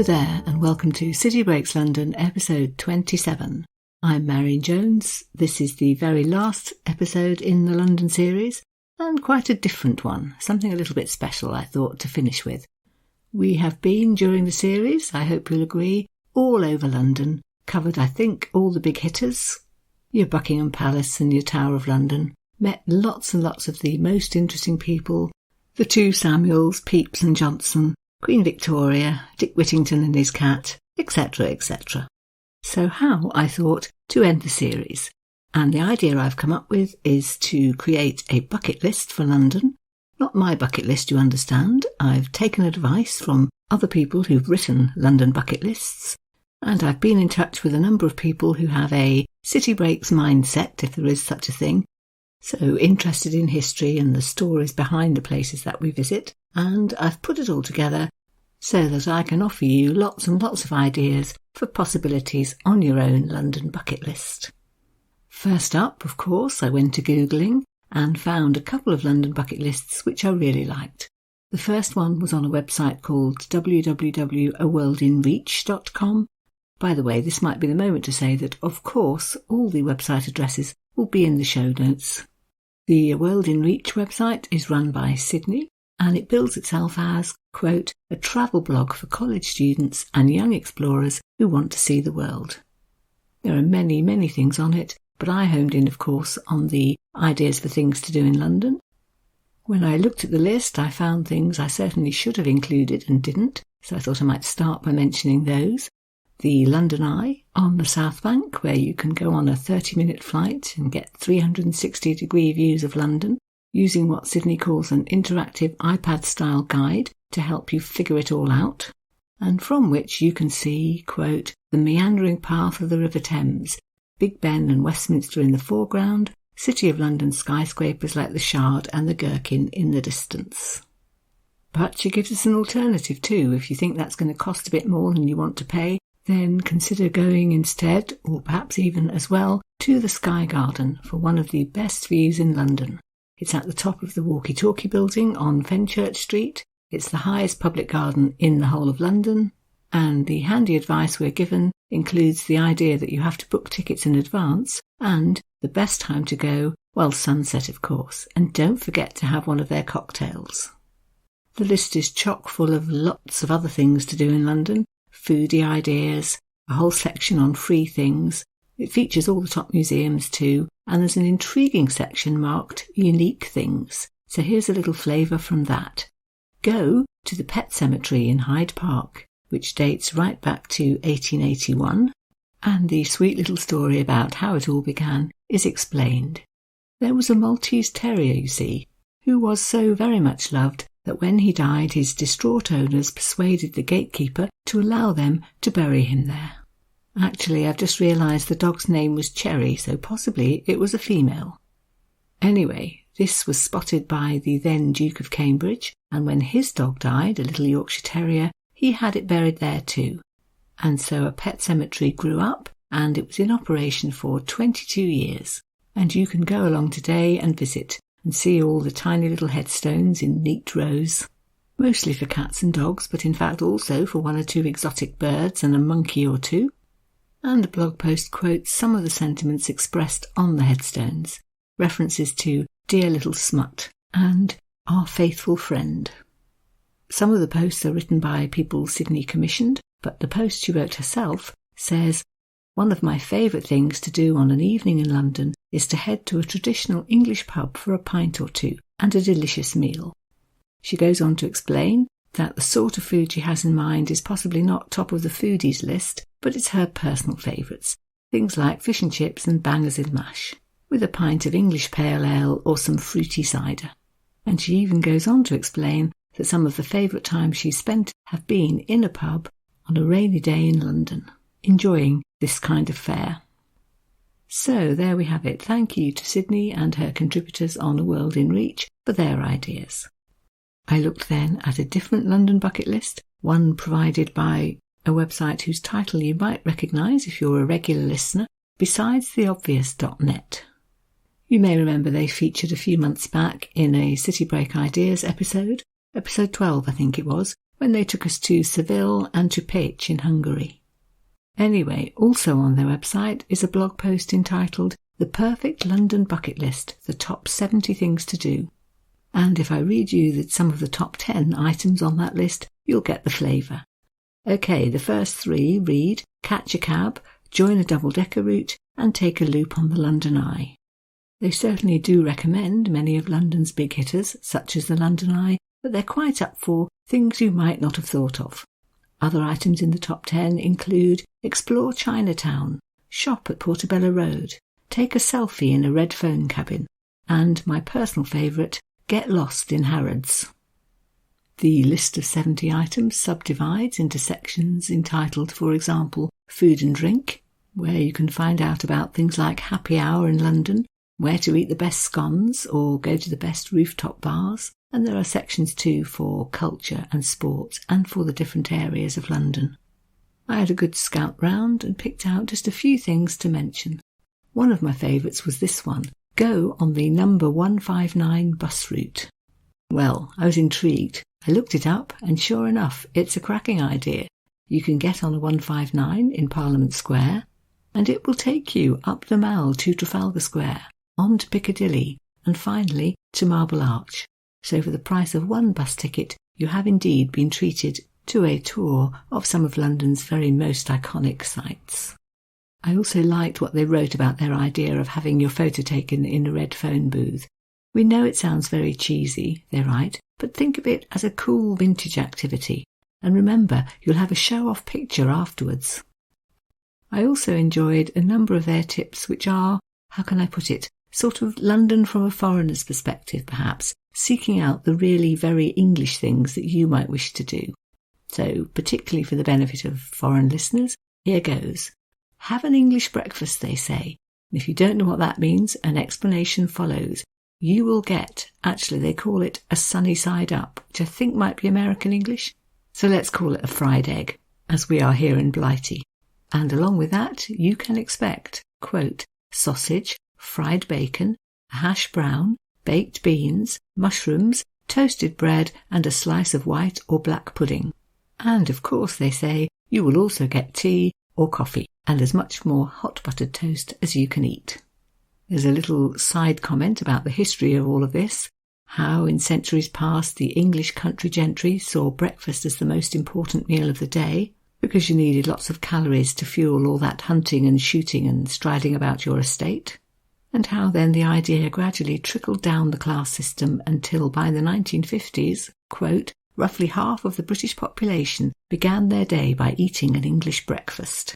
there, and welcome to City Breaks London, episode 27. I'm Marion Jones. This is the very last episode in the London series, and quite a different one, something a little bit special, I thought, to finish with. We have been, during the series, I hope you'll agree, all over London, covered, I think, all the big hitters, your Buckingham Palace and your Tower of London, met lots and lots of the most interesting people, the two Samuels, Pepys and Johnson, Queen Victoria, Dick Whittington and his cat, etc., etc. So how, I thought, to end the series? And the idea I've come up with is to create a bucket list for London. Not my bucket list, you understand. I've taken advice from other people who've written London bucket lists, and I've been in touch with a number of people who have a city breaks mindset, if there is such a thing, so interested in history and the stories behind the places that we visit, and I've put it all together so that I can offer you lots and lots of ideas for possibilities on your own London bucket list. First up, of course, I went to Googling and found a couple of London bucket lists which I really liked. The first one was on a website called www.aworldinreach.com. By the way, this might be the moment to say that, of course, all the website addresses will be in the show notes. The A World in Reach website is run by Sydney, and it bills itself as, quote, a travel blog for college students and young explorers who want to see the world. There are many, many things on it, but I homed in, of course, on the ideas for things to do in London. When I looked at the list, I found things I certainly should have included and didn't, so I thought I might start by mentioning those. The London Eye on the South Bank, where you can go on a 30-minute flight and get 360-degree views of London, using what Sydney calls an interactive iPad-style guide to help you figure it all out, and from which you can see, quote, the meandering path of the River Thames, Big Ben and Westminster in the foreground, City of London skyscrapers like the Shard and the Gherkin in the distance. But she gives us an alternative too. If you think that's going to cost a bit more than you want to pay, then consider going instead, or perhaps even as well, to the Sky Garden for one of the best views in London. It's at the top of the Walkie Talkie building on Fenchurch Street. It's the highest public garden in the whole of London, and the handy advice we're given includes the idea that you have to book tickets in advance, and the best time to go, well, sunset of course, and don't forget to have one of their cocktails. The list is chock full of lots of other things to do in London, foodie ideas, a whole section on free things. It features all the top museums too, and there's an intriguing section marked Unique Things. So here's a little flavour from that. Go to the Pet Cemetery in Hyde Park, which dates right back to 1881, and the sweet little story about how it all began is explained. There was a Maltese terrier, you see, who was so very much loved that when he died his distraught owners persuaded the gatekeeper to allow them to bury him there. Actually, I've just realised the dog's name was Cherry, so possibly it was a female. Anyway, this was spotted by the then Duke of Cambridge, and when his dog died, a little Yorkshire Terrier, he had it buried there too. And so a pet cemetery grew up, and it was in operation for 22 years. And you can go along today and visit, and see all the tiny little headstones in neat rows, mostly for cats and dogs, but in fact also for one or two exotic birds and a monkey or two. And the blog post quotes some of the sentiments expressed on the headstones, references to Dear Little Smut and Our Faithful Friend. Some of the posts are written by people Sydney commissioned, but the post she wrote herself says, one of my favourite things to do on an evening in London is to head to a traditional English pub for a pint or two and a delicious meal. She goes on to explain that the sort of food she has in mind is possibly not top of the foodies list, but it's her personal favourites, things like fish and chips and bangers in mash, with a pint of English pale ale or some fruity cider. And she even goes on to explain that some of the favourite times she's spent have been in a pub on a rainy day in London, enjoying this kind of fare. So there we have it. Thank you to Sydney and her contributors on A World in Reach for their ideas. I looked then at a different London bucket list, one provided by a website whose title you might recognise if you're a regular listener, BesidesTheObvious.net. You may remember they featured a few months back in a City Break Ideas episode 12 I think it was, when they took us to Seville and to Pécs in Hungary. Anyway, also on their website is a blog post entitled The Perfect London Bucket List, the Top 70 Things to Do. And if I read you some of the top 10 items on that list, you'll get the flavour. OK, the first 3 read, catch a cab, join a double-decker route, and take a loop on the London Eye. They certainly do recommend many of London's big hitters, such as the London Eye, but they're quite up for things you might not have thought of. Other items in the top 10 include explore Chinatown, shop at Portobello Road, take a selfie in a red phone cabin, and my personal favourite, get lost in Harrods. The list of 70 items subdivides into sections entitled, for example, food and drink, where you can find out about things like happy hour in London, where to eat the best scones or go to the best rooftop bars, and there are sections too for culture and sport and for the different areas of London. I had a good scout round and picked out just a few things to mention. One of my favourites was this one, go on the number 159 bus route. Well, I was intrigued. I looked it up and sure enough, it's a cracking idea. You can get on a 159 in Parliament Square and it will take you up the Mall to Trafalgar Square, on to Piccadilly and finally to Marble Arch. So for the price of one bus ticket, you have indeed been treated to a tour of some of London's very most iconic sites. I also liked what they wrote about their idea of having your photo taken in a red phone booth. We know it sounds very cheesy, they write, but think of it as a cool vintage activity. And remember, you'll have a show-off picture afterwards. I also enjoyed a number of their tips which are, how can I put it, sort of London from a foreigner's perspective perhaps, seeking out the really very English things that you might wish to do. So, particularly for the benefit of foreign listeners, here goes. Have an English breakfast, they say. And if you don't know what that means, an explanation follows. You will get, actually they call it a sunny side up, which I think might be American English. So let's call it a fried egg, as we are here in Blighty. And along with that, you can expect, quote, sausage, fried bacon, a hash brown, baked beans, mushrooms, toasted bread, and a slice of white or black pudding. And of course, they say, you will also get tea or coffee, and as much more hot buttered toast as you can eat. There's a little side comment about the history of all of this, how in centuries past the English country gentry saw breakfast as the most important meal of the day, because you needed lots of calories to fuel all that hunting and shooting and striding about your estate, and how then the idea gradually trickled down the class system until by the 1950s, quote, roughly half of the British population began their day by eating an English breakfast.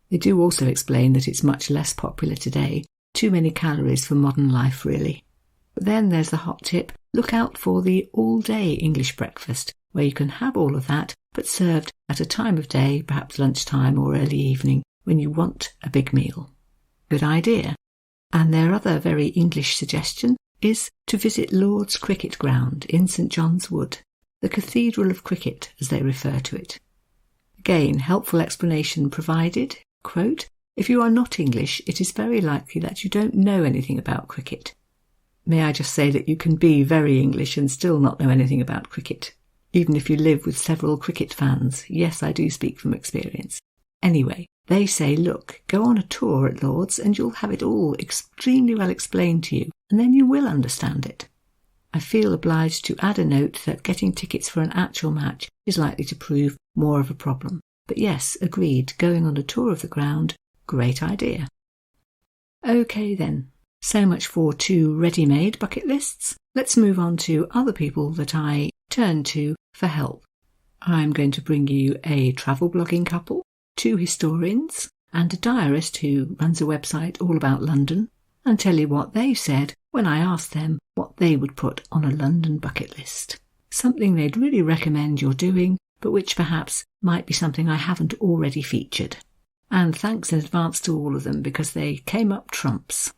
They do also explain that it's much less popular today, too many calories for modern life really. But then there's the hot tip, look out for the all-day English breakfast, where you can have all of that, but served at a time of day, perhaps lunchtime or early evening, when you want a big meal. Good idea. And their other very English suggestion is to visit Lord's Cricket Ground in St John's Wood, the Cathedral of Cricket, as they refer to it. Again, helpful explanation provided, quote, if you are not English, it is very likely that you don't know anything about cricket. May I just say that you can be very English and still not know anything about cricket, even if you live with several cricket fans. Yes, I do speak from experience. Anyway, they say, look, go on a tour at Lord's and you'll have it all extremely well explained to you, and then you will understand it. I feel obliged to add a note that getting tickets for an actual match is likely to prove more of a problem. But yes, agreed, going on a tour of the ground, great idea. OK then, so much for 2 ready-made bucket lists. Let's move on to other people that I turn to for help. I'm going to bring you a travel blogging couple, 2 historians, and a diarist who runs a website all about London, and tell you what they said when I asked them what they would put on a London bucket list. Something they'd really recommend you're doing, but which perhaps might be something I haven't already featured. And thanks in advance to all of them because they came up trumps.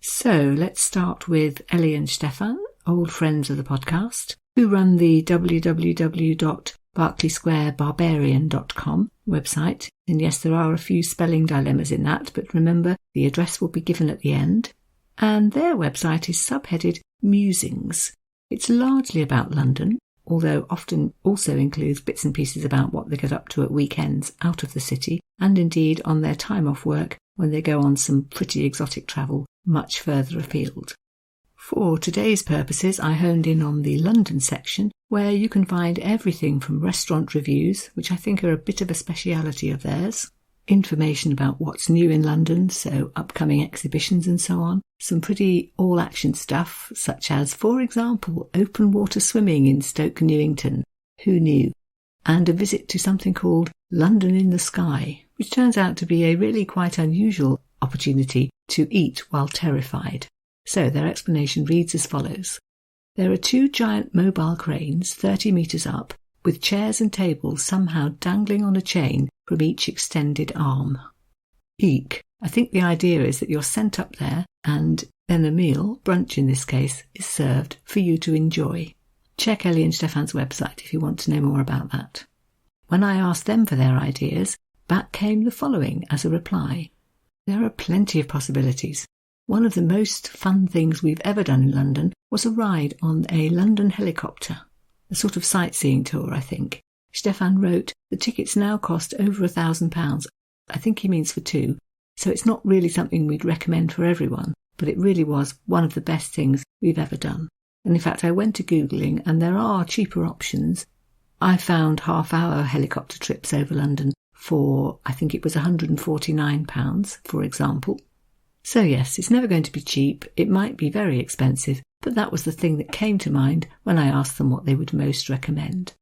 So let's start with Ellie and Stefan, old friends of the podcast, who run the www.berkeleysquarebarbarian.com website. And yes, there are a few spelling dilemmas in that, but remember, the address will be given at the end. And their website is subheaded Musings. It's largely about London, although often also includes bits and pieces about what they get up to at weekends out of the city, and indeed on their time off work when they go on some pretty exotic travel much further afield. For today's purposes, I honed in on the London section, where you can find everything from restaurant reviews, which I think are a bit of a speciality of theirs, information about what's new in London, so upcoming exhibitions and so on, some pretty all-action stuff, such as, for example, open water swimming in Stoke Newington, who knew, and a visit to something called London in the Sky, which turns out to be a really quite unusual opportunity to eat while terrified. So their explanation reads as follows. There are 2 giant mobile cranes 30 metres up, with chairs and tables somehow dangling on a chain from each extended arm. Eek. I think the idea is that you're sent up there and then a meal, brunch in this case, is served for you to enjoy. Check Ellie and Stefan's website if you want to know more about that. When I asked them for their ideas, back came the following as a reply. There are plenty of possibilities. One of the most fun things we've ever done in London was a ride on a London helicopter, a sort of sightseeing tour, I think. Stefan wrote, the tickets now cost over £1,000. I think he means for 2, so it's not really something we'd recommend for everyone, but it really was one of the best things we've ever done. And in fact, I went to Googling and there are cheaper options. I found half-hour helicopter trips over London for, I think it was £149, for example. So yes, it's never going to be cheap, it might be very expensive, but that was the thing that came to mind when I asked them what they would most recommend.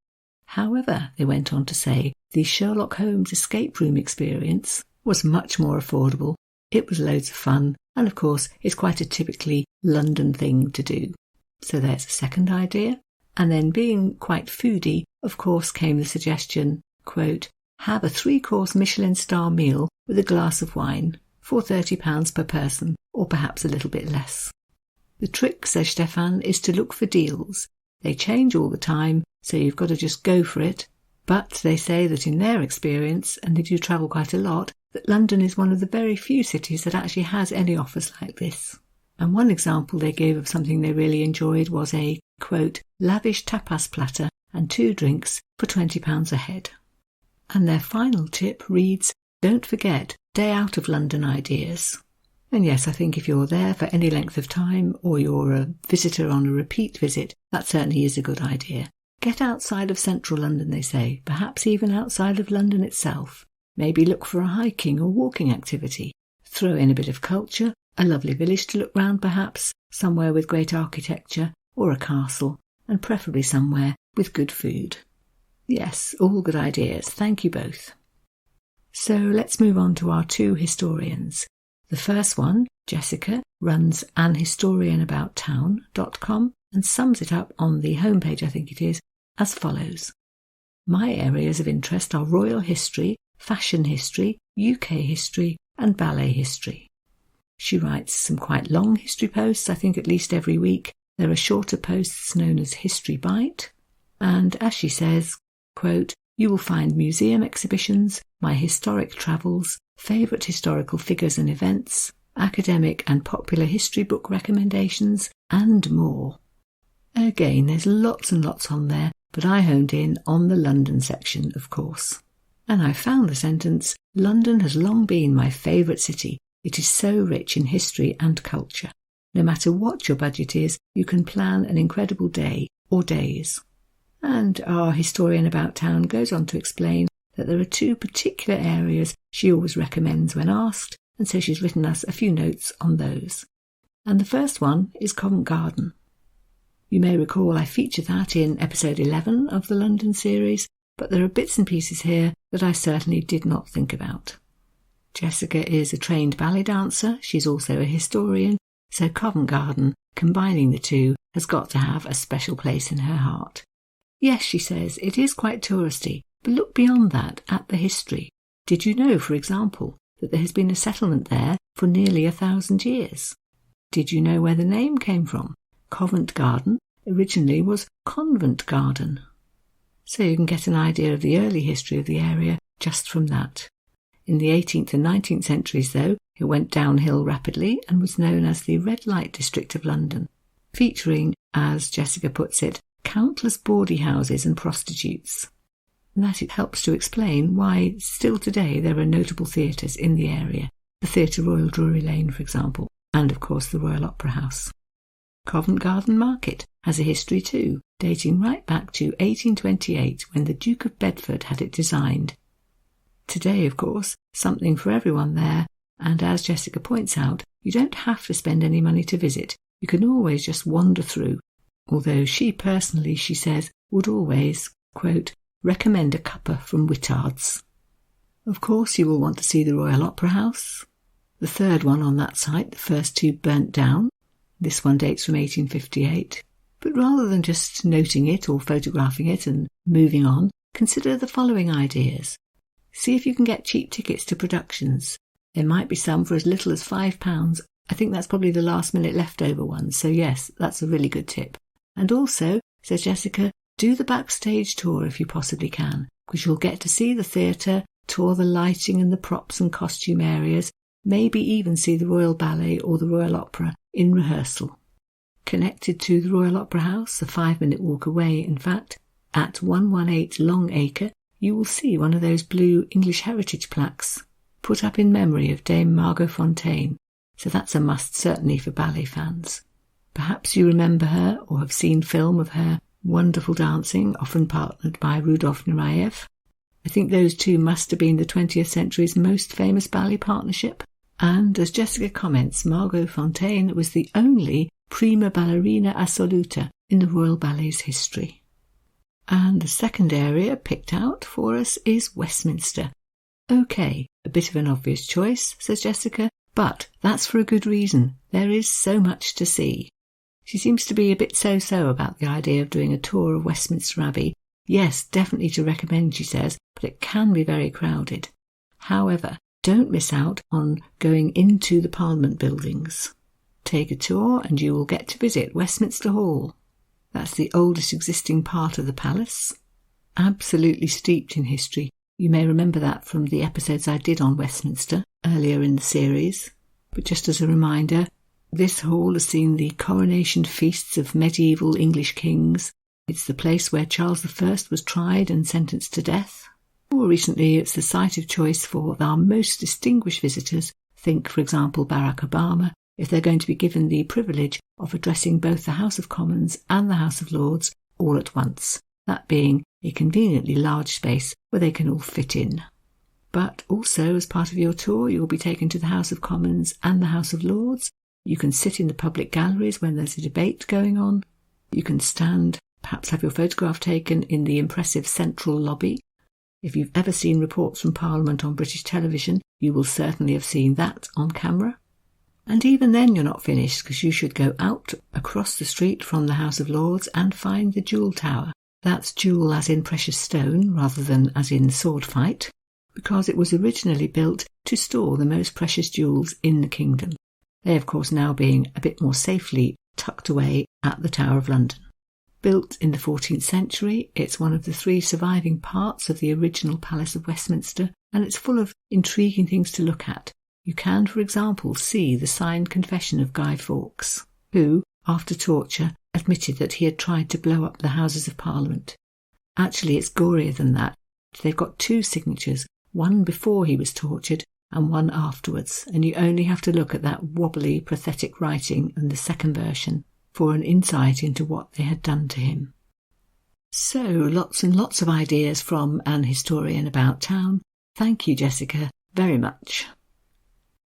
However, they went on to say, the Sherlock Holmes escape room experience was much more affordable, it was loads of fun, and of course it's quite a typically London thing to do. So there's a second idea. And then being quite foodie, of course came the suggestion, quote, have a 3-course Michelin star meal with a glass of wine, for £30 per person, or perhaps a little bit less. The trick, says Stefan, is to look for deals. They change all the time, so you've got to just go for it. But they say that in their experience, and they do travel quite a lot, that London is one of the very few cities that actually has any offers like this. And one example they gave of something they really enjoyed was a, quote, lavish tapas platter and 2 drinks for £20 a head. And their final tip reads, don't forget, day out of London ideas. And yes, I think if you're there for any length of time, or you're a visitor on a repeat visit, that certainly is a good idea. Get outside of central London, they say, perhaps even outside of London itself. Maybe look for a hiking or walking activity. Throw in a bit of culture, a lovely village to look round perhaps, somewhere with great architecture, or a castle, and preferably somewhere with good food. Yes, all good ideas. Thank you both. So let's move on to our 2 historians. The first one, Jessica, runs anhistorianabouttown.com and sums it up on the homepage, I think it is, as follows. My areas of interest are royal history, fashion history, UK history, and ballet history. She writes some quite long history posts, I think at least every week. There are shorter posts known as History Bite. And as she says, quote, you will find museum exhibitions, my historic travels, favourite historical figures and events, academic and popular history book recommendations, and more. Again, there's lots and lots on there, but I honed in on the London section, of course. And I found the sentence, London has long been my favourite city. It is so rich in history and culture. No matter what your budget is, you can plan an incredible day or days. And our historian about town goes on to explain that there are 2 particular areas she always recommends when asked, and so she's written us a few notes on those. And the first one is Covent Garden. You may recall I featured that in episode 11 of the London series, but there are bits and pieces here that I certainly did not think about. Jessica is a trained ballet dancer, she's also a historian, so Covent Garden, combining the 2, has got to have a special place in her heart. Yes, she says, it is quite touristy, but look beyond that at the history. Did you know, for example, that there has been a settlement there for nearly 1,000 years? Did you know where the name came from? Covent Garden originally was Convent Garden. So you can get an idea of the early history of the area just from that. In the 18th and 19th centuries, though, it went downhill rapidly and was known as the Red Light District of London, featuring, as Jessica puts it, countless bawdy houses and prostitutes. And that it helps to explain why still today there are notable theatres in the area, the Theatre Royal Drury Lane, for example, and of course the Royal Opera House. Covent Garden Market has a history too, dating right back to 1828 when the Duke of Bedford had it designed. Today, of course, something for everyone there, and as Jessica points out, you don't have to spend any money to visit. You can always just wander through, although she personally, she says, would always, quote, recommend a cuppa from Whittard's. Of course, you will want to see the Royal Opera House. The third one on that site, the first two burnt down. This one dates from 1858. But rather than just noting it or photographing it and moving on, consider the following ideas. See if you can get cheap tickets to productions. There might be some for as little as £5. I think that's probably the last-minute leftover ones, so yes, that's a really good tip. And also, says Jessica, do the backstage tour if you possibly can, because you'll get to see the theatre, tour the lighting and the props and costume areas, maybe even see the Royal Ballet or the Royal Opera in rehearsal. Connected to the Royal Opera House, a 5-minute walk away in fact, at 118 Long Acre, you will see one of those blue English heritage plaques, put up in memory of Dame Margot Fontaine, so that's a must certainly for ballet fans. Perhaps you remember her or have seen film of her wonderful dancing, often partnered by Rudolf Nureyev. I think those two must have been the 20th century's most famous ballet partnership. And as Jessica comments, Margot Fontaine was the only prima ballerina assoluta in the Royal Ballet's history. And the second area picked out for us is Westminster. OK, a bit of an obvious choice, says Jessica, but that's for a good reason. There is so much to see. She seems to be a bit so-so about the idea of doing a tour of Westminster Abbey. Yes, definitely to recommend, she says, but it can be very crowded. However, don't miss out on going into the Parliament buildings. Take a tour and you will get to visit Westminster Hall. That's the oldest existing part of the palace. Absolutely steeped in history. You may remember that from the episodes I did on Westminster earlier in the series. But just as a reminder, this hall has seen the coronation feasts of medieval English kings. It's the place where Charles I was tried and sentenced to death. More recently, it's the site of choice for our most distinguished visitors. Think, for example, Barack Obama, if they're going to be given the privilege of addressing both the House of Commons and the House of Lords all at once, that being a conveniently large space where they can all fit in. But also, as part of your tour, you will be taken to the House of Commons and the House of Lords. You can sit in the public galleries when there's a debate going on. You can stand, perhaps have your photograph taken in the impressive central lobby. If you've ever seen reports from Parliament on British television, you will certainly have seen that on camera. And even then you're not finished, because you should go out across the street from the House of Lords and find the Jewel Tower. That's jewel as in precious stone rather than as in sword fight, because it was originally built to store the most precious jewels in the kingdom. They, of course, now being a bit more safely tucked away at the Tower of London. Built in the 14th century, it's one of the 3 surviving parts of the original Palace of Westminster, and it's full of intriguing things to look at. You can, for example, see the signed confession of Guy Fawkes, who, after torture, admitted that he had tried to blow up the Houses of Parliament. Actually, it's gorier than that. They've got 2 signatures, one before he was tortured and one afterwards, and you only have to look at that wobbly, pathetic writing and the second version for an insight into what they had done to him. So, lots and lots of ideas from an historian about town. Thank you, Jessica, very much.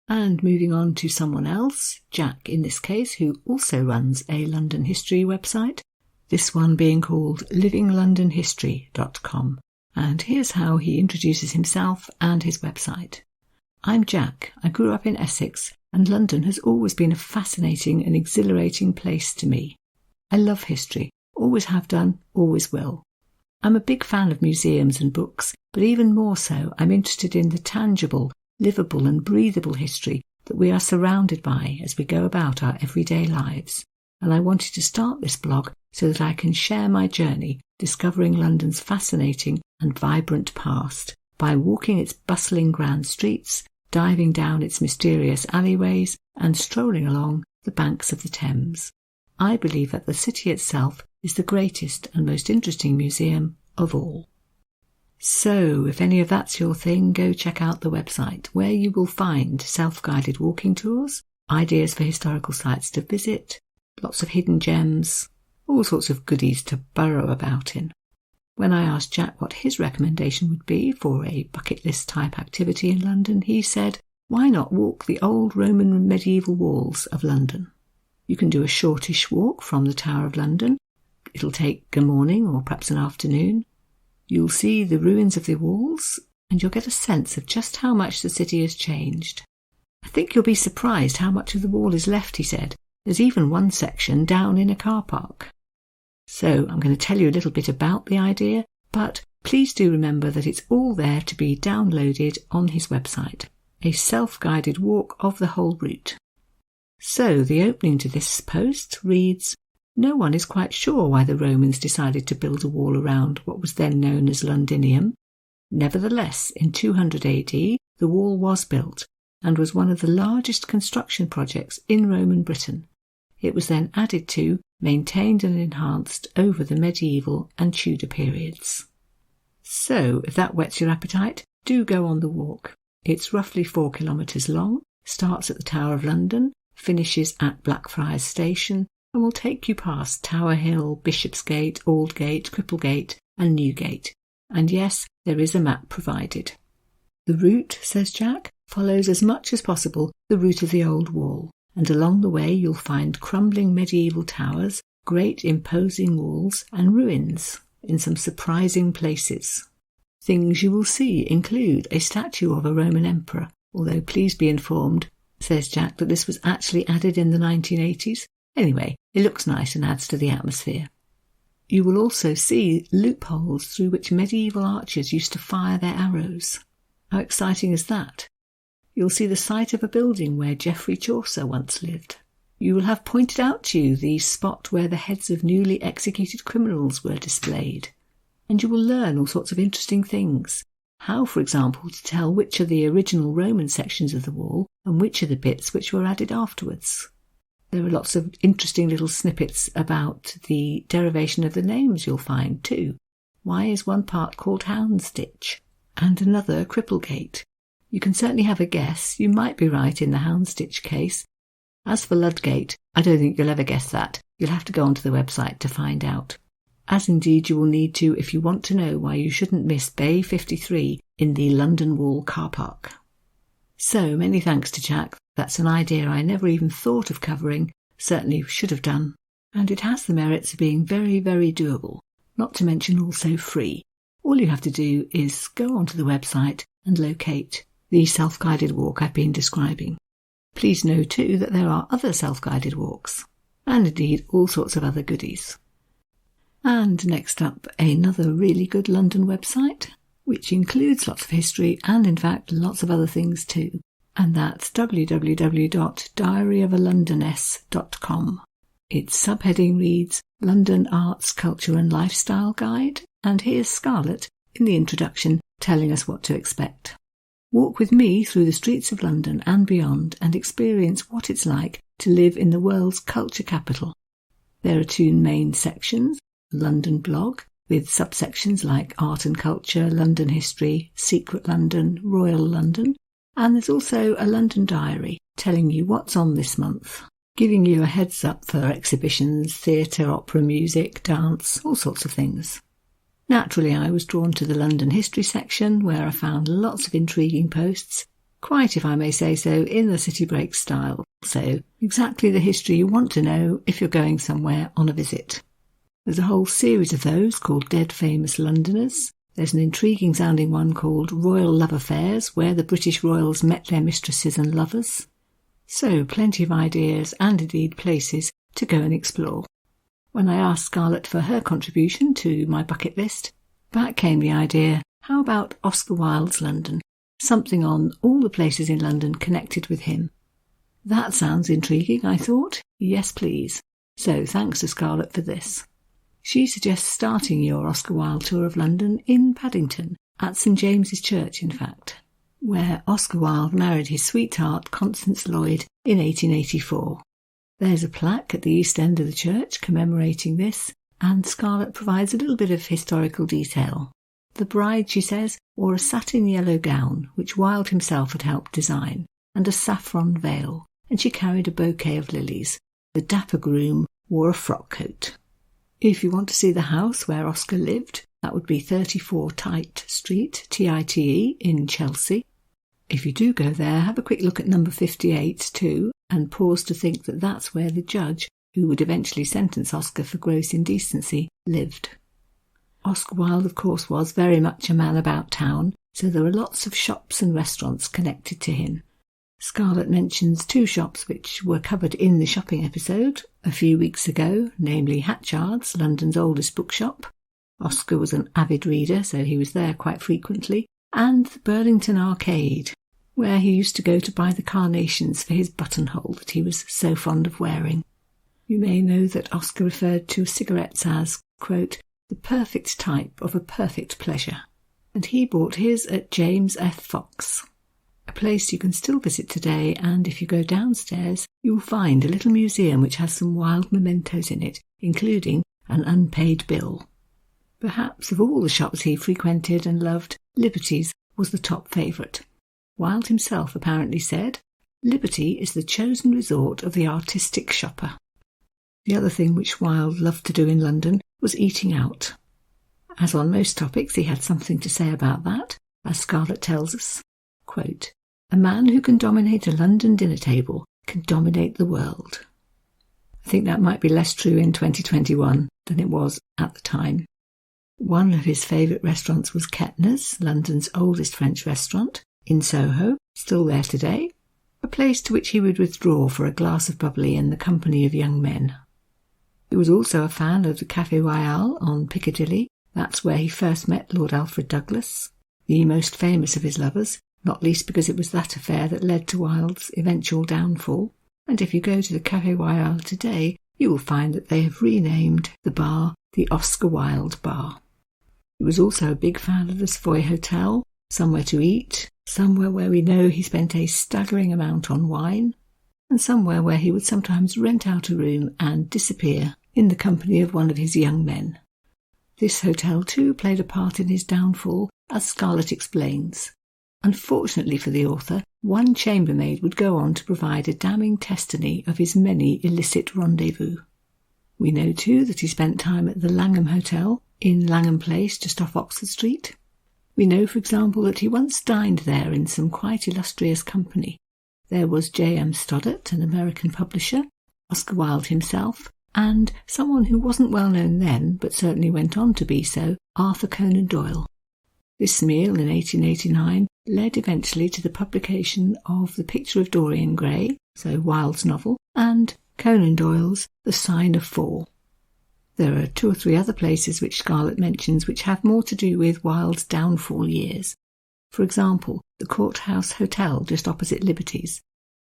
And moving on to someone else, Jack in this case, who also runs a London history website, this one being called Livinglondonhistory.com. And here's how he introduces himself and his website. I'm Jack. I grew up in Essex, and London has always been a fascinating and exhilarating place to me. I love history, always have done, always will. I'm a big fan of museums and books, but even more so, I'm interested in the tangible, livable and breathable history that we are surrounded by as we go about our everyday lives. And I wanted to start this blog so that I can share my journey discovering London's fascinating and vibrant past by walking its bustling grand streets, diving down its mysterious alleyways and strolling along the banks of the Thames. I believe that the city itself is the greatest and most interesting museum of all. So, if any of that's your thing, go check out the website, where you will find self-guided walking tours, ideas for historical sites to visit, lots of hidden gems, all sorts of goodies to burrow about in. When I asked Jack what his recommendation would be for a bucket list type activity in London, he said, why not walk the old Roman and medieval walls of London? You can do a shortish walk from the Tower of London. It'll take a morning or perhaps an afternoon. You'll see the ruins of the walls, and you'll get a sense of just how much the city has changed. I think you'll be surprised how much of the wall is left, he said. There's even one section down in a car park. So I'm going to tell you a little bit about the idea, but please do remember that it's all there to be downloaded on his website, a self-guided walk of the whole route. So the opening to this post reads, no one is quite sure why the Romans decided to build a wall around what was then known as Londinium. Nevertheless, in 200 AD, the wall was built and was one of the largest construction projects in Roman Britain. It was then added to, maintained and enhanced over the medieval and Tudor periods. So, if that whets your appetite, do go on the walk. It's roughly 4 kilometres long, starts at the Tower of London, finishes at Blackfriars Station, and will take you past Tower Hill, Bishopsgate, Aldgate, Cripplegate and Newgate. And yes, there is a map provided. The route, says Jack, follows as much as possible the route of the old wall, and along the way you'll find crumbling medieval towers, great imposing walls and ruins in some surprising places. Things you will see include a statue of a Roman emperor, although please be informed, says Jack, that this was actually added in the 1980s. Anyway, it looks nice and adds to the atmosphere. You will also see loopholes through which medieval archers used to fire their arrows. How exciting is that? You'll see the site of a building where Geoffrey Chaucer once lived. You will have pointed out to you the spot where the heads of newly executed criminals were displayed. And you will learn all sorts of interesting things. How, for example, to tell which are the original Roman sections of the wall and which are the bits which were added afterwards. There are lots of interesting little snippets about the derivation of the names you'll find too. Why is one part called Houndsditch and another Cripplegate? You can certainly have a guess. You might be right in the Houndsditch case. As for Ludgate, I don't think you'll ever guess that. You'll have to go onto the website to find out. As indeed you will need to if you want to know why you shouldn't miss Bay 53 in the London Wall car park. So many thanks to Jack. That's an idea I never even thought of covering, certainly should have done. And it has the merits of being very, very doable, not to mention also free. All you have to do is go onto the website and locate the self-guided walk I've been describing. Please know too that there are other self-guided walks, and indeed all sorts of other goodies. And next up, another really good London website, which includes lots of history and in fact lots of other things too. And that's www.diaryofaLondoness.com. Its subheading reads London Arts, Culture and Lifestyle Guide, and here's Scarlett in the introduction telling us what to expect. Walk with me through the streets of London and beyond and experience what it's like to live in the world's culture capital. There are 2 main sections, London blog, with subsections like Art and Culture, London History, Secret London, Royal London, and there's also a London diary telling you what's on this month, giving you a heads up for exhibitions, theatre, opera, music, dance, all sorts of things. Naturally, I was drawn to the London History section, where I found lots of intriguing posts, quite, if I may say so, in the city break style. So, exactly the history you want to know if you're going somewhere on a visit. There's a whole series of those called Dead Famous Londoners. There's an intriguing sounding one called Royal Love Affairs, where the British royals met their mistresses and lovers. So plenty of ideas and indeed places to go and explore. When I asked Scarlett for her contribution to my bucket list, back came the idea, how about Oscar Wilde's London? Something on all the places in London connected with him. That sounds intriguing, I thought. Yes, please. So thanks to Scarlett for this. She suggests starting your Oscar Wilde tour of London in Paddington, at St James's Church in fact, where Oscar Wilde married his sweetheart Constance Lloyd in 1884. There's a plaque at the east end of the church commemorating this, and Scarlett provides a little bit of historical detail. The bride, she says, wore a satin yellow gown, which Wilde himself had helped design, and a saffron veil, and she carried a bouquet of lilies. The dapper groom wore a frock coat. If you want to see the house where Oscar lived, that would be 34 Tite Street, Tite, in Chelsea. If you do go there, have a quick look at number 58 too, and pause to think that that's where the judge, who would eventually sentence Oscar for gross indecency, lived. Oscar Wilde, of course, was very much a man about town, so there are lots of shops and restaurants connected to him. Scarlett mentions 2 shops which were covered in the shopping episode a few weeks ago, namely Hatchard's, London's oldest bookshop. Oscar was an avid reader, so he was there quite frequently, and the Burlington Arcade, where he used to go to buy the carnations for his buttonhole that he was so fond of wearing. You may know that Oscar referred to cigarettes as, quote, the perfect type of a perfect pleasure, and he bought his at James F. Fox, a place you can still visit today, and if you go downstairs, you will find a little museum which has some Wilde mementos in it, including an unpaid bill. Perhaps of all the shops he frequented and loved, Liberty's was the top favourite. Wilde himself apparently said, "Liberty is the chosen resort of the artistic shopper." The other thing which Wilde loved to do in London was eating out. As on most topics, he had something to say about that, as Scarlett tells us. Quote, "A man who can dominate a London dinner table can dominate the world." I think that might be less true in 2021 than it was at the time. One of his favourite restaurants was Kettner's, London's oldest French restaurant, in Soho, still there today, a place to which he would withdraw for a glass of bubbly in the company of young men. He was also a fan of the Café Royal on Piccadilly. That's where he first met Lord Alfred Douglas, the most famous of his lovers, not least because it was that affair that led to Wilde's eventual downfall. And if you go to the Café Royal today, you will find that they have renamed the bar the Oscar Wilde Bar. He was also a big fan of the Savoy Hotel, somewhere to eat, somewhere where we know he spent a staggering amount on wine, and somewhere where he would sometimes rent out a room and disappear in the company of one of his young men. This hotel too played a part in his downfall, as Scarlett explains. Unfortunately for the author, one chambermaid would go on to provide a damning testimony of his many illicit rendezvous. We know too that he spent time at the Langham Hotel in Langham Place just off Oxford Street. We know, for example, that he once dined there in some quite illustrious company. There was J.M. Stoddart, an American publisher, Oscar Wilde himself, and someone who wasn't well known then, but certainly went on to be so, Arthur Conan Doyle. This meal in 1889 led eventually to the publication of The Picture of Dorian Gray, so Wilde's novel, and Conan Doyle's The Sign of Four. There are 2 or 3 other places which Scarlett mentions which have more to do with Wilde's downfall years. For example, the Courthouse Hotel just opposite Liberty's.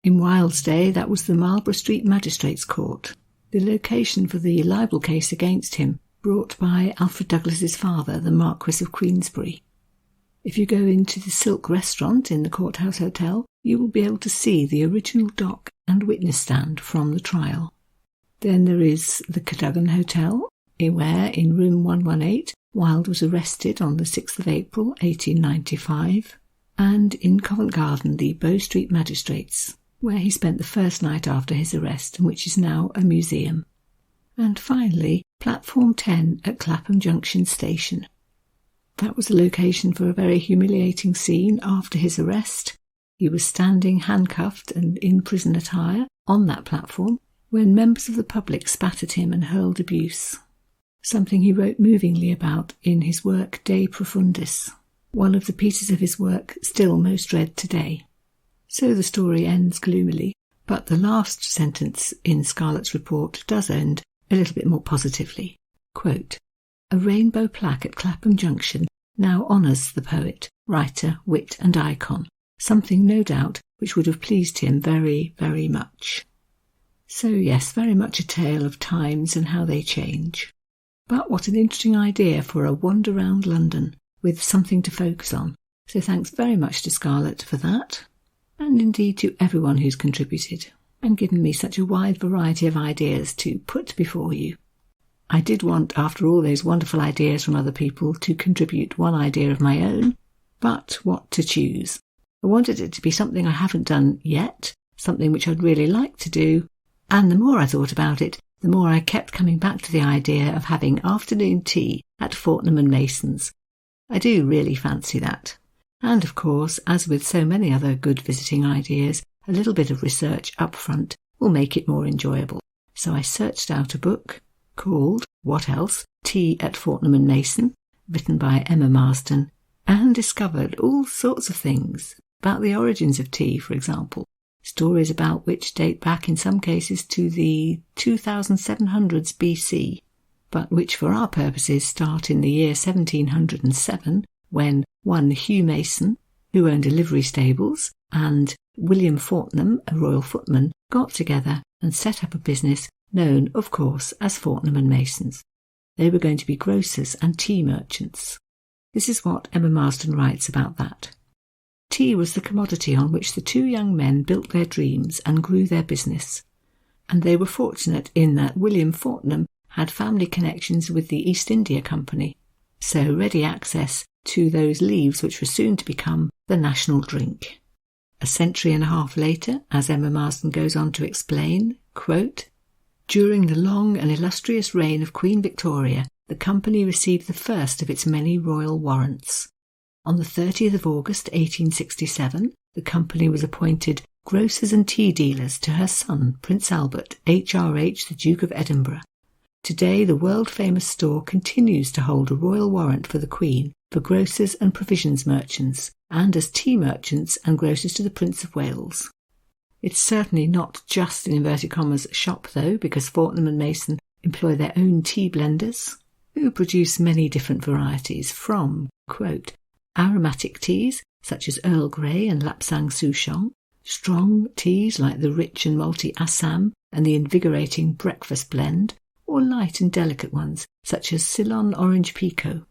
In Wilde's day, that was the Marlborough Street Magistrates' Court, the location for the libel case against him, brought by Alfred Douglas's father, the Marquis of Queensberry. If you go into the Silk Restaurant in the Courthouse Hotel, you will be able to see the original dock and witness stand from the trial. Then there is the Cadogan Hotel, where, in room 118, Wilde was arrested on the 6th of April 1895, and in Covent Garden the Bow Street Magistrates, where he spent the first night after his arrest and which is now a museum. And finally, Platform 10 at Clapham Junction Station. That was the location for a very humiliating scene after his arrest. He was standing handcuffed and in prison attire on that platform when members of the public spat at him and hurled abuse, something he wrote movingly about in his work De Profundis, one of the pieces of his work still most read today. So the story ends gloomily, but the last sentence in Scarlett's report does end a little bit more positively. Quote, "A rainbow plaque at Clapham Junction now honours the poet, writer, wit and icon, something no doubt which would have pleased him very, very much." So yes, very much a tale of times and how they change. But what an interesting idea for a wander round London with something to focus on. So thanks very much to Scarlett for that, and indeed to everyone who's contributed and given me such a wide variety of ideas to put before you. I did want, after all those wonderful ideas from other people, to contribute one idea of my own, but what to choose? I wanted it to be something I haven't done yet, something which I'd really like to do, and the more I thought about it, the more I kept coming back to the idea of having afternoon tea at Fortnum & Mason's. I do really fancy that. And of course, as with so many other good visiting ideas, a little bit of research up front will make it more enjoyable. So I searched out a book called, what else, Tea at Fortnum & Mason, written by Emma Marsden, and discovered all sorts of things about the origins of tea, for example, stories about which date back in some cases to the 2700s BC, but which for our purposes start in the year 1707, when one Hugh Mason, who owned a livery stables, and William Fortnum, a royal footman, got together and set up a business known, of course, as Fortnum & Mason's. They were going to be grocers and tea merchants. This is what Emma Marsden writes about that. Tea was the commodity on which the two young men built their dreams and grew their business, and they were fortunate in that William Fortnum had family connections with the East India Company, so ready access to those leaves which were soon to become the national drink. A century and a half later, as Emma Marsden goes on to explain, quote, "During the long and illustrious reign of Queen Victoria, the company received the first of its many royal warrants. On the 30th of August 1867, the company was appointed grocers and tea dealers to her son, Prince Albert, HRH, the Duke of Edinburgh. Today, the world-famous store continues to hold a royal warrant for the Queen, for grocers and provisions merchants, and as tea merchants and grocers to the Prince of Wales. It's certainly not just in inverted commas shop, though, because Fortnum & Mason employ their own tea blenders, who produce many different varieties from, quote, aromatic teas such as Earl Grey and Lapsang Souchong, strong teas like the rich and malty Assam and the invigorating breakfast blend, or light and delicate ones such as Ceylon Orange Pekoe.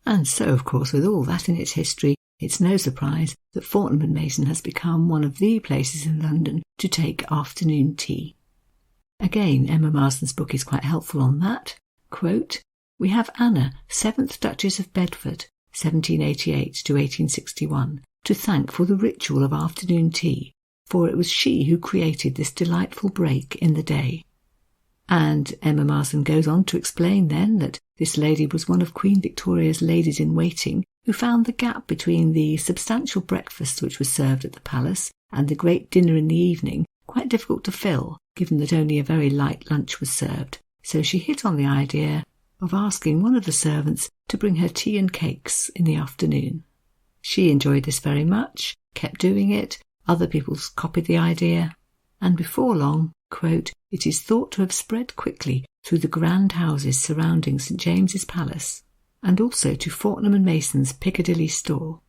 And so, of course, with all that in its history, it's no surprise that Fortnum & Mason has become one of the places in London to take afternoon tea. Again, Emma Marsden's book is quite helpful on that. Quote, "We have Anna, 7th Duchess of Bedford, 1788 to 1861, to thank for the ritual of afternoon tea, for it was she who created this delightful break in the day." And Emma Marsden goes on to explain then that this lady was one of Queen Victoria's ladies-in-waiting who found the gap between the substantial breakfast which was served at the palace and the great dinner in the evening quite difficult to fill, given that only a very light lunch was served. So she hit on the idea of asking one of the servants to bring her tea and cakes in the afternoon. She enjoyed this very much, kept doing it, other people copied the idea, and before long, quote, "it is thought to have spread quickly through the grand houses surrounding St. James's Palace, and also to Fortnum & Mason's Piccadilly store."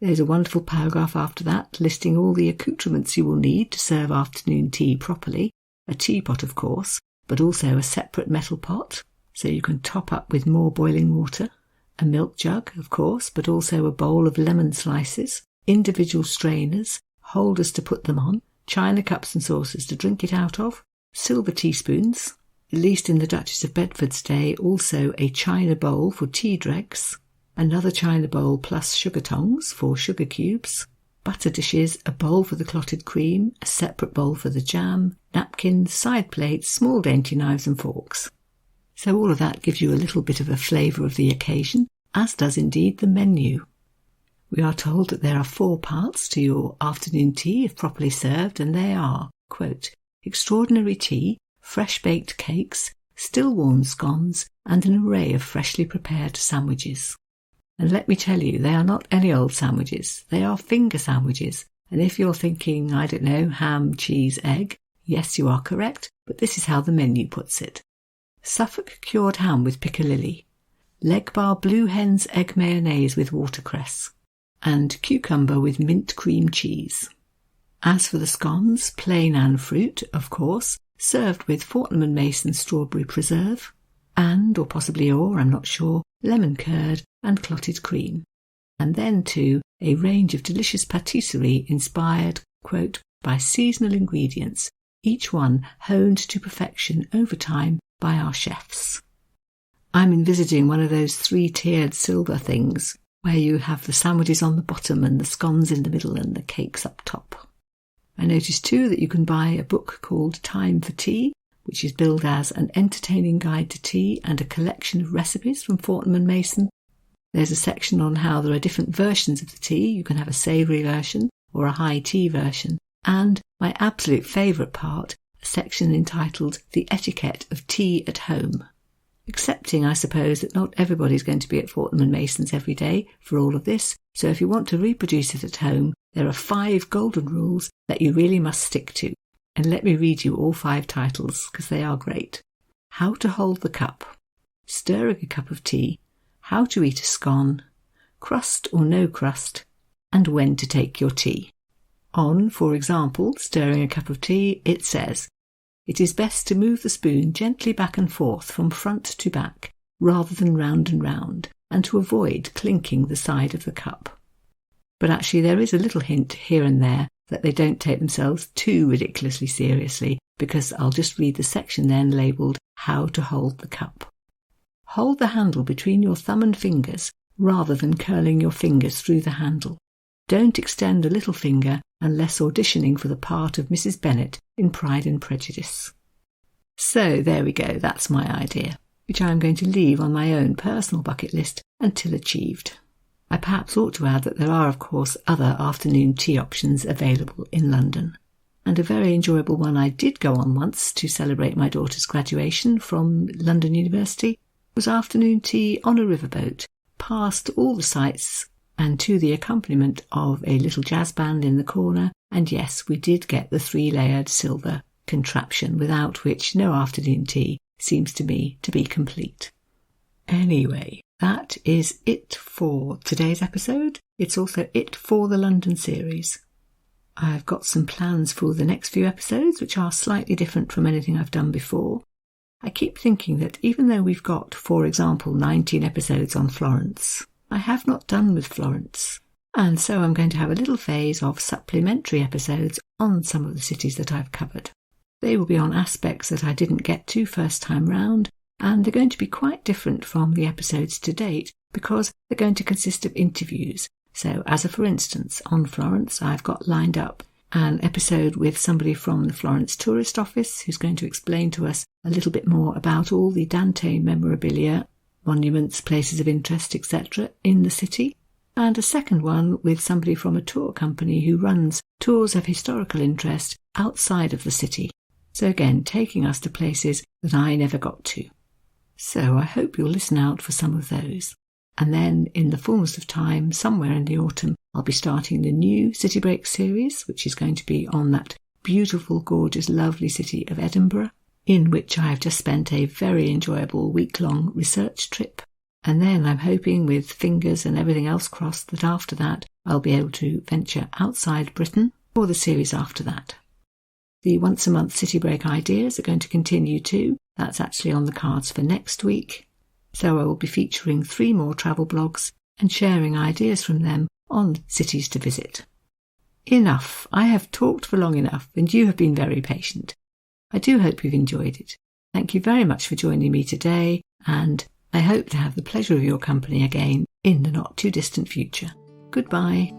There's a wonderful paragraph after that listing all the accoutrements you will need to serve afternoon tea properly. A teapot, of course, but also a separate metal pot, so you can top up with more boiling water, a milk jug, of course, but also a bowl of lemon slices, individual strainers, holders to put them on, china cups and saucers to drink it out of, silver teaspoons, at least in the Duchess of Bedford's day, also a china bowl for tea dregs, another china bowl plus sugar tongs for sugar cubes, butter dishes, a bowl for the clotted cream, a separate bowl for the jam, napkins, side plates, small dainty knives and forks. So all of that gives you a little bit of a flavour of the occasion, as does indeed the menu. We are told that there are 4 parts to your afternoon tea if properly served, and they are, quote, extraordinary tea, fresh-baked cakes, still-warm scones, and an array of freshly prepared sandwiches. And let me tell you, they are not any old sandwiches. They are finger sandwiches. And if you're thinking, I don't know, ham, cheese, egg, yes, you are correct, but this is how the menu puts it. Suffolk cured ham with piccalilli, leg bar blue hen's egg mayonnaise with watercress, and cucumber with mint cream cheese. As for the scones, plain and fruit, of course, served with Fortnum & Mason strawberry preserve, and, or possibly I'm not sure, lemon curd and clotted cream. And then, too, a range of delicious patisserie inspired, quote, by seasonal ingredients, each one honed to perfection over time by our chefs. I'm envisaging one of those 3-tiered silver things where you have the sandwiches on the bottom and the scones in the middle and the cakes up top. I noticed too that you can buy a book called Time for Tea, which is billed as an entertaining guide to tea and a collection of recipes from Fortnum & Mason. There's a section on how there are different versions of the tea. You can have a savoury version or a high tea version. And my absolute favourite part, a section entitled The Etiquette of Tea at Home. Accepting, I suppose, that not everybody's going to be at Fortnum & Mason's every day for all of this, so if you want to reproduce it at home, there are 5 golden rules that you really must stick to. And let me read you all 5 titles, because they are great. How to hold the cup, stirring a cup of tea, how to eat a scone, crust or no crust, and when to take your tea. On, for example, stirring a cup of tea, it says, it is best to move the spoon gently back and forth from front to back, rather than round and round, and to avoid clinking the side of the cup. But actually there is a little hint here and there that they don't take themselves too ridiculously seriously, because I'll just read the section then labelled How to Hold the Cup. Hold the handle between your thumb and fingers, rather than curling your fingers through the handle. Don't extend a little finger unless auditioning for the part of Mrs. Bennet in Pride and Prejudice. So there we go, that's my idea, which I'm going to leave on my own personal bucket list until achieved. I perhaps ought to add that there are, of course, other afternoon tea options available in London. And a very enjoyable one I did go on once to celebrate my daughter's graduation from London University was afternoon tea on a riverboat, past all the sights and to the accompaniment of a little jazz band in the corner, and yes, we did get the 3-layered silver contraption, without which no afternoon tea seems to me to be complete. Anyway, that is it for today's episode. It's also it for the London series. I've got some plans for the next few episodes, which are slightly different from anything I've done before. I keep thinking that even though we've got, for example, 19 episodes on Florence, I have not done with Florence, and so I'm going to have a little phase of supplementary episodes on some of the cities that I've covered. They will be on aspects that I didn't get to first time round, and they're going to be quite different from the episodes to date because they're going to consist of interviews. So, as a for instance, on Florence, I've got lined up an episode with somebody from the Florence Tourist Office who's going to explain to us a little bit more about all the Dante memorabilia, monuments, places of interest, etc. in the city, and a second one with somebody from a tour company who runs tours of historical interest outside of the city. So again, taking us to places that I never got to. So I hope you'll listen out for some of those. And then, in the fullness of time, somewhere in the autumn, I'll be starting the new City Break series, which is going to be on that beautiful, gorgeous, lovely city of Edinburgh, in which I have just spent a very enjoyable week-long research trip. And then I'm hoping, with fingers and everything else crossed, that after that I'll be able to venture outside Britain for the series after that. The once-a-month City Break ideas are going to continue too. That's actually on the cards for next week. So I will be featuring 3 more travel blogs and sharing ideas from them on cities to visit. Enough. I have talked for long enough, and you have been very patient. I do hope you've enjoyed it. Thank you very much for joining me today, and I hope to have the pleasure of your company again in the not too distant future. Goodbye.